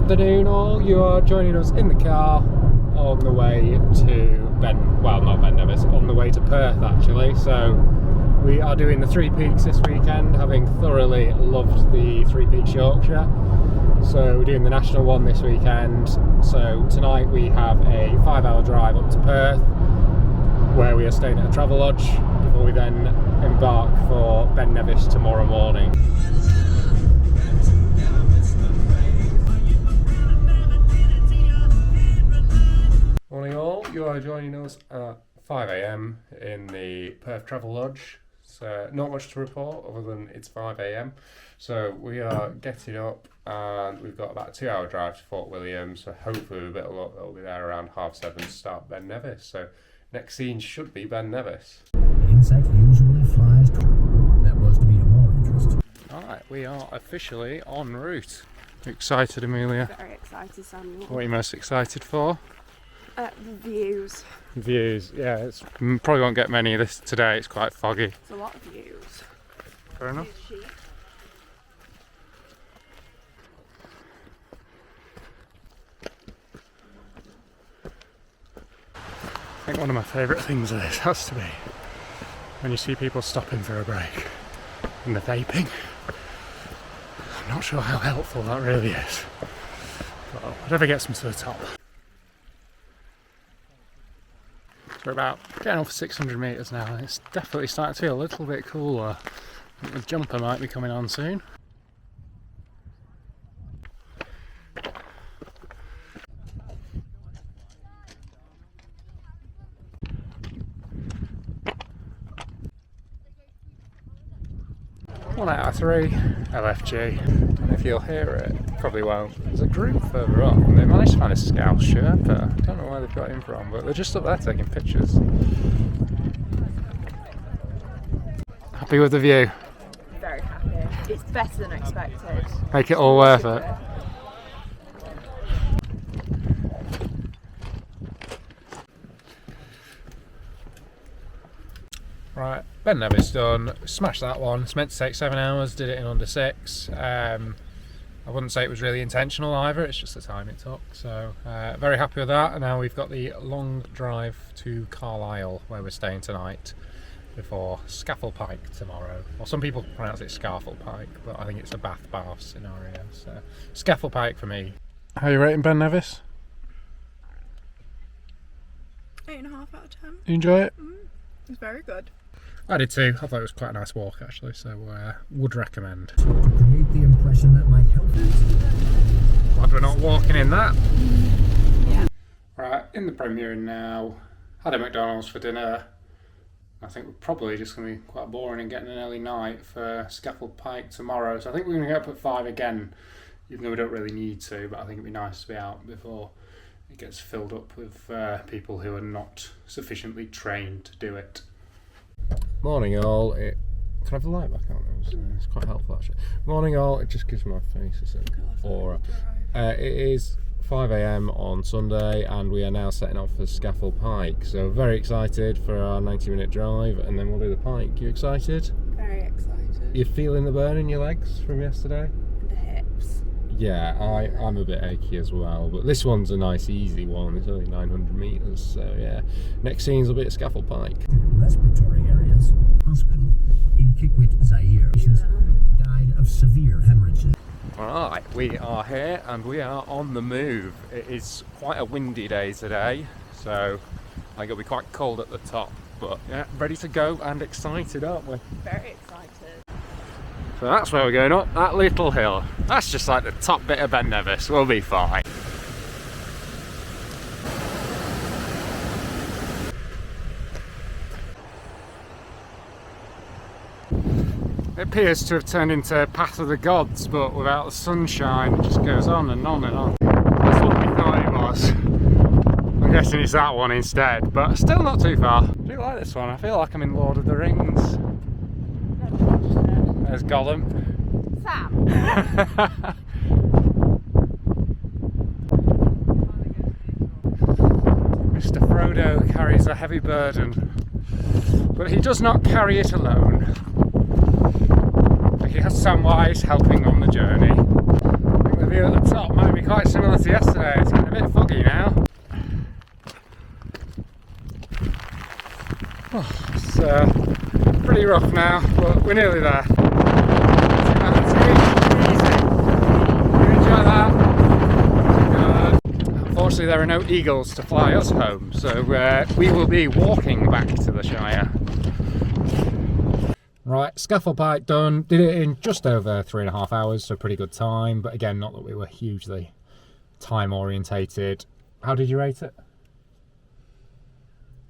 afternoon all, you are joining us in the car on the way to not Ben Nevis, on the way to Perth actually. So we are doing the Three Peaks this weekend, having thoroughly loved the Three Peaks Yorkshire. So we're doing the national one this weekend. So tonight we have a 5-hour drive up to Perth, where we are staying at a travel lodge before we then embark for Ben Nevis tomorrow morning. Morning all, you are joining us at 5 AM in the Perth Travel Lodge. So not much to report other than it's 5 AM. So we are getting up and we've got about a 2-hour drive to Fort William. So hopefully with a bit of luck we'll be there around 7:30 to start Ben Nevis. So next scene should be Ben Nevis. The insect usually flies toward. That was to be of more interest. Alright, we are officially en route. Excited, Amelia? Very excited, Samuel. What are you most excited for? The views. Views, yeah. It's probably won't get many of this today. It's quite foggy. It's a lot of views. Fair enough. I think one of my favourite things of this has to be when you see people stopping for a break and they're vaping. I'm not sure how helpful that really is, but whatever gets them to the top. We're about getting off 600 metres now and it's definitely starting to feel a little bit cooler. I think the jumper might be coming on soon. One out of 3, LFG. And if you'll hear it, probably won't. There's a group further up and they managed to find a Scafell Sherpa. I don't know where they've got him from, but they're just up there taking pictures. Happy with the view? Very happy. It's better than expected. Make it all worth it. Right, Ben Nevis done. Smashed that one. It's meant to take 7 hours, did it in under 6. I wouldn't say it was really intentional either, it's just the time it took. So very happy with that. And now we've got the long drive to Carlisle where we're staying tonight before Scafell Pike tomorrow. Well, some people pronounce it Scafell Pike, but I think it's a bath scenario. So Scafell Pike for me. How are you rating Ben Nevis? 8.5 out of 10. You enjoy it? It's very good. I did too. I thought it was quite a nice walk actually, so would recommend. To create the impression that my health is. Glad we're not walking in that. Yeah. Right, in the premiere now. Had a McDonald's for dinner. I think we're probably just going to be quite boring and getting an early night for Scafell Pike tomorrow. So I think we're going to get up at 5 again, even though we don't really need to, but I think it'd be nice to be out before it gets filled up with people who are not sufficiently trained to do it. Morning all. Can I have the light back on? It's quite helpful actually. Morning all. It just gives my face a certain aura. It is 5 AM on Sunday and we are now setting off for Scafell Pike. So very excited for our 90-minute drive and then we'll do the Pike. You excited? Very excited. You feeling the burn in your legs from yesterday? And the hips. Yeah, I'm a bit achy as well, but this one's a nice easy one. It's only 900 metres, so yeah. Next scenes will be at Scafell Pike. Respiratory areas. Hospital in Kikwit, Zaire. Patients died of severe hemorrhages. Alright, we are here and we are on the move. It is quite a windy day today, so I think it'll be quite cold at the top, but yeah, ready to go and excited, aren't we? Very excited. So that's where we're going up, that little hill. That's just like the top bit of Ben Nevis, we'll be fine. It appears to have turned into Path of the Gods, but without the sunshine, it just goes on and on and on. That's what we thought it was. I'm guessing it's that one instead, but still not too far. I do like this one, I feel like I'm in Lord of the Rings. There's Gollum. Sam. Mr. Frodo carries a heavy burden, but he does not carry it alone. He has Samwise helping on the journey. think the view at the top might be quite similar to yesterday. It's getting a bit foggy now. Oh, it's pretty rough now, but we're nearly there. Unfortunately, there are no eagles to fly us home, so we will be walking back to the Shire. Right, Scafell Pike done. Did it in just over 3.5 hours, so pretty good time. But again, not that we were hugely time orientated. How did you rate it?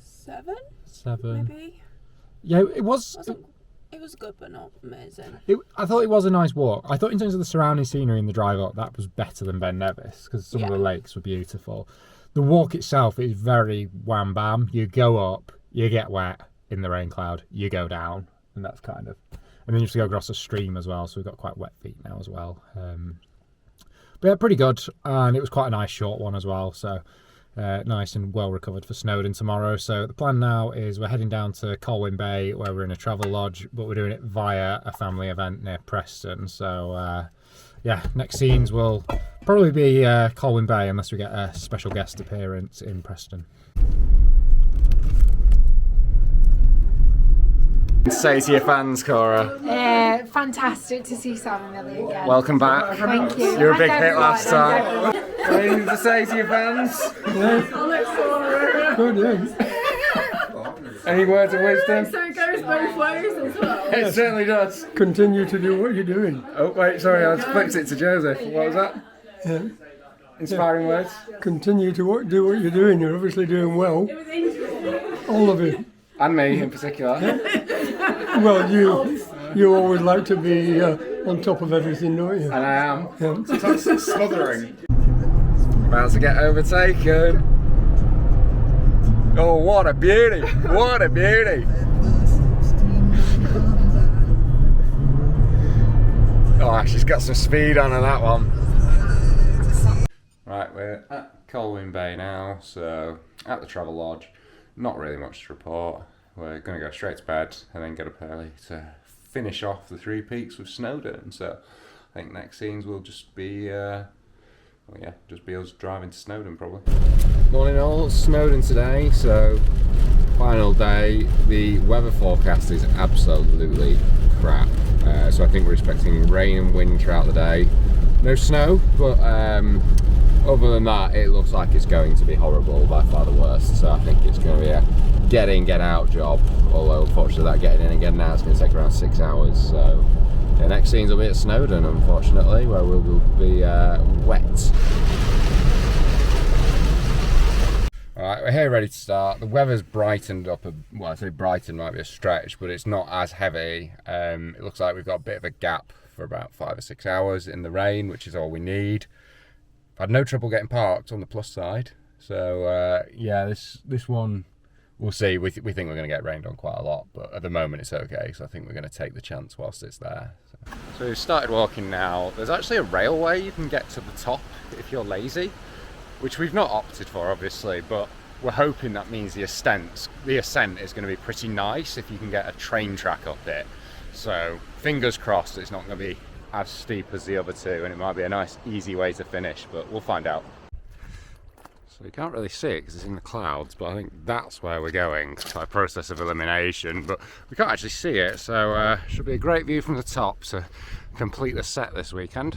7? 7. Maybe. Yeah, it was. It was good, but not amazing. I thought it was a nice walk. I thought in terms of the surrounding scenery in the drive up, that was better than Ben Nevis because some of the lakes were beautiful. The walk itself is very wham bam. You go up, you get wet in the rain cloud, you go down. And that's kind of, and then you have to go across a stream as well, so we've got quite wet feet now as well. But yeah, pretty good, and it was quite a nice short one as well, so nice and well recovered for Snowdon tomorrow. So the plan now is we're heading down to Colwyn Bay, where we're in a travel lodge, but we're doing it via a family event near Preston. So yeah, next scenes will probably be Colwyn Bay, unless we get a special guest appearance in Preston. Say to your fans, Cora. Fantastic to see Sam and Millie again. Welcome back. Thank you. You were a big hit last time. Anything to say to your fans? Good, Any words of wisdom? So it goes both ways as well. It certainly does. Continue to do what you're doing. Oh wait, sorry, I flipped it to Joseph. What was that? Yeah. Inspiring words? Continue to do what you're doing. You're obviously doing well. All of it. And me in particular. Well, you always like to be on top of everything, don't you? And I am. Yeah. Sometimes smothering. About to get overtaken. Oh, what a beauty! What a beauty! Oh, she's got some speed on her, that one. Right, we're at Colwyn Bay now, so at the travel lodge. Not really much to report. We're going to go straight to bed and then get up early to finish off the 3 peaks with Snowdon. So I think next scenes will just be, just be us driving to Snowdon probably. Morning all, Snowdon today, so final day. The weather forecast is absolutely crap. So I think we're expecting rain and wind throughout the day. No snow, but other than that, it looks like it's going to be horrible, by far the worst. So I think it's going to be a get in, get out job. Although unfortunately that getting in and getting out is going to take around 6 hours. So the next scenes will be at Snowdon, unfortunately, where we will be wet. Alright, we're here ready to start. The weather's brightened up, well I say brightened might be a stretch, but it's not as heavy. It looks like we've got a bit of a gap for about 5 or 6 hours in the rain, which is all we need. I've had no trouble getting parked on the plus side. So yeah, this one, we'll see. We think we're going to get rained on quite a lot, but at the moment it's okay, so I think we're going to take the chance whilst it's there. So we've started walking now. There's actually a railway you can get to the top if you're lazy, which we've not opted for obviously, but we're hoping that means the ascent is going to be pretty nice if you can get a train track up it. So fingers crossed it's not going to be as steep as the other two, and it might be a nice easy way to finish, but we'll find out. So you can't really see it because it's in the clouds, but I think that's where we're going by process of elimination, but we can't actually see it, so should be a great view from the top to complete the set this weekend.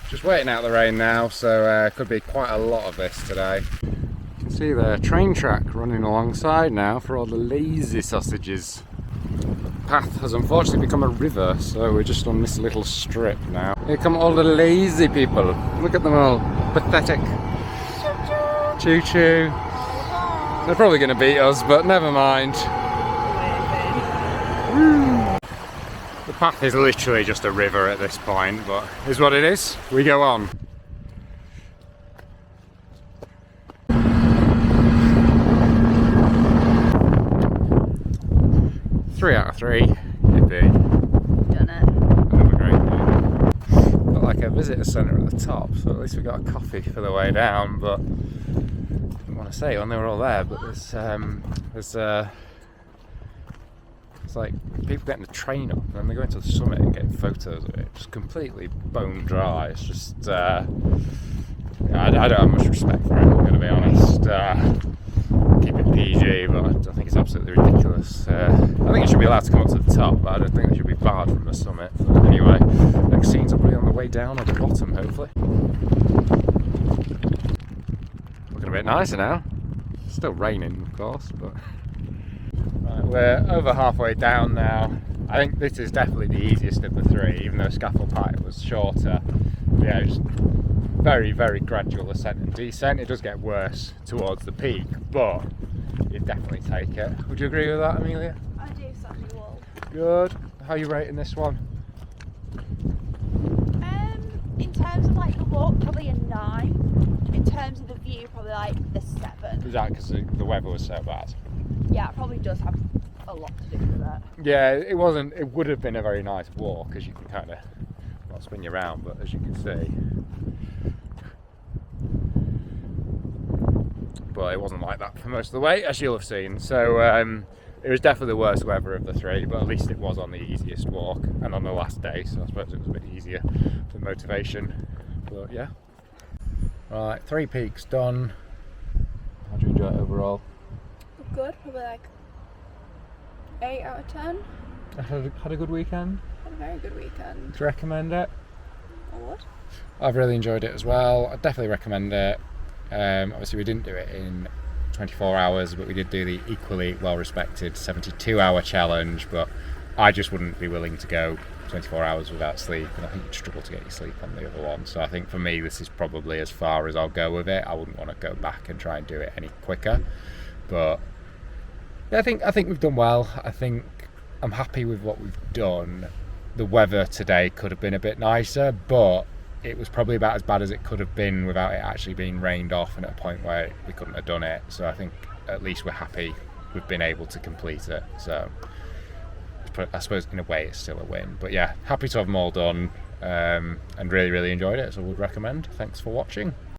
Just waiting out the rain now, so could be quite a lot of this today. You can see the train track running alongside now for all the lazy sausages. The path has unfortunately become a river, so we're just on this little strip now. Here come all the lazy people. Look at them all. Pathetic. Choo choo. They're probably going to beat us, but never mind. The path is literally just a river at this point, but is what it is. We go on. Three out of 3. Yippee. Done it. Another great view. Got like a visitor centre at the top, so at least we got a coffee for the way down, but I didn't want to say it when they were all there, but there's It's like people getting the train up and then they go into the summit and getting photos of it. Just completely bone dry. It's just, I don't have much respect for it, I'm going to be honest. Keep it PG, but I think it's absolutely ridiculous. I think it should be allowed to come up to the top, but I don't think it should be barred from the summit. But anyway, next scene's will be on the way down at the bottom, hopefully. Looking a bit nicer now. Still raining, of course, but... Right, we're over halfway down now. I think this is definitely the easiest of the three, even though Scafell Pike was shorter. Yeah, it's very, very gradual ascent and descent. It does get worse towards the peak, but you'd definitely take it. Would you agree with that, Amelia? I do, certainly will. Good. How are you rating this one? In terms of like the walk, probably a 9. In terms of the view, probably like a 7. Is that because the weather was so bad? Yeah, it probably does have a lot to do with it. Yeah, it wasn't. It would have been a very nice walk because you can kind of not spin you around, but as you can see. But it wasn't like that for most of the way, as you'll have seen. So it was definitely the worst weather of the three, but at least it was on the easiest walk and on the last day, so I suppose it was a bit easier for motivation. But yeah. Right, 3 peaks done. How do you enjoy it overall? Good, probably like 8 out of 10. Had a good weekend? Had a very good weekend. Do you recommend it? I would. I've really enjoyed it as well. I'd definitely recommend it. Obviously we didn't do it in 24 hours, but we did do the equally well-respected 72-hour challenge, but I just wouldn't be willing to go 24 hours without sleep, and I think you'd struggle to get your sleep on the other one. So I think for me this is probably as far as I'll go with it. I wouldn't want to go back and try and do it any quicker, but yeah, I think we've done well. I think I'm happy with what we've done. The weather today could have been a bit nicer, but it was probably about as bad as it could have been without it actually being rained off and at a point where we couldn't have done it. So I think at least we're happy we've been able to complete it. So I suppose in a way it's still a win. But yeah, happy to have them all done and really, really enjoyed it. So I would recommend. Thanks for watching.